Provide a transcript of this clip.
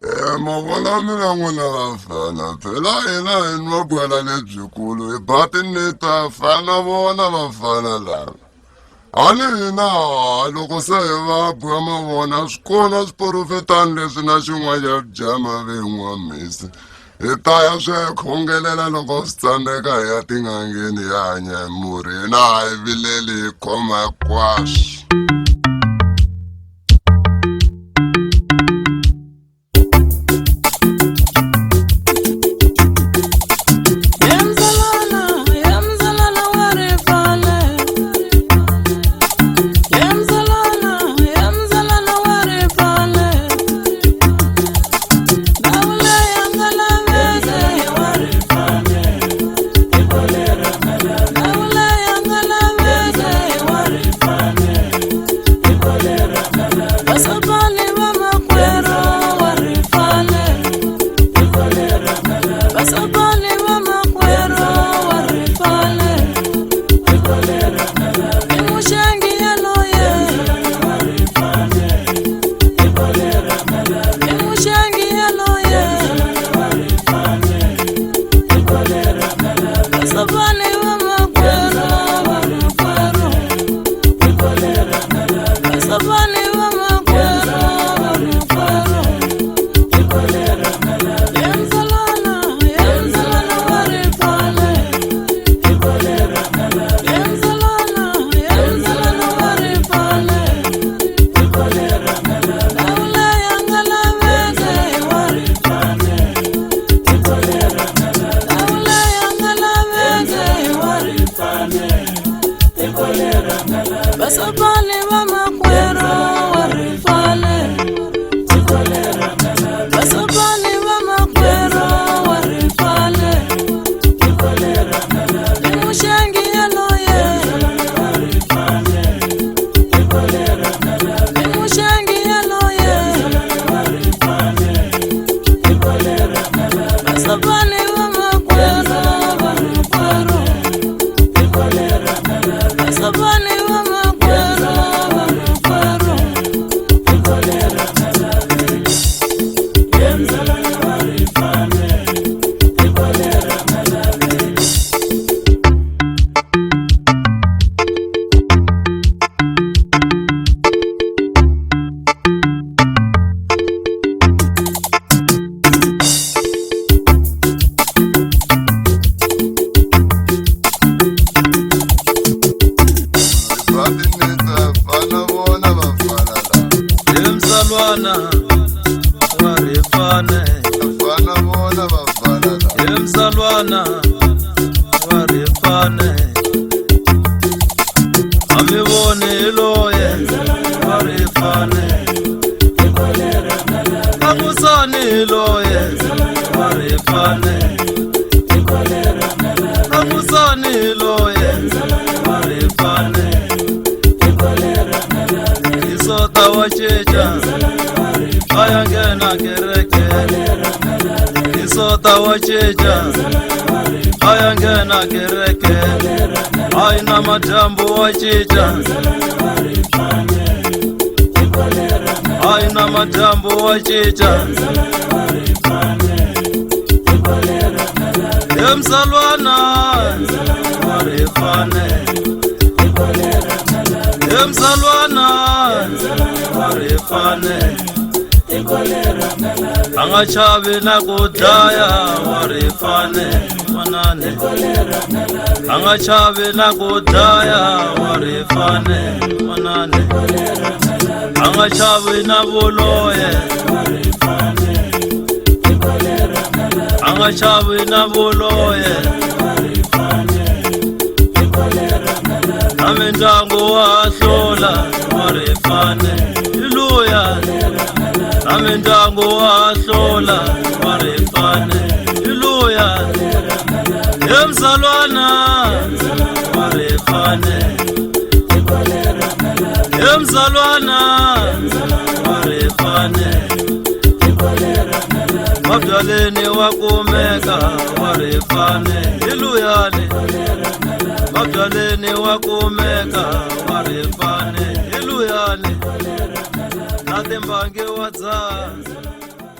Mavona mina n'wina vafana phela hina hi nwa bwala lebyikulu hi ba tineta fana vona vafana lava ani hina loko se hi va biwa mavona swi kona swiporofetani leswi na xin'wana xa dyama ven'wa mhisi hi ta ya swi ya khongelela loko swi tsandzeka hi ya tin'angeni hi ya hanya hi murhi hina a hi vileli hi khoma hinkwaswo. Mzalwana warifane amibone loye warifane akusani loye warifane akusani loye warifane isota wachecha ayangena kereke isota wachecha ayangena kereke aina majambo wachecha aina majambo wachecha Mzalwana warifane Mzalwana warifane Angachavi na kudaya warifane manane Angachavi na kudaya warifane manane Angachavi na buloye Angachavi na buloye Amendango wa hlola warifane Iluya Amendango wa hlola warifane Iluya Mzalwana warifane Mzalwana warifane Mabdaleni wakumeka warifane Iluyani Mabdaleni wakumeka warifane Iluyani Natembange waza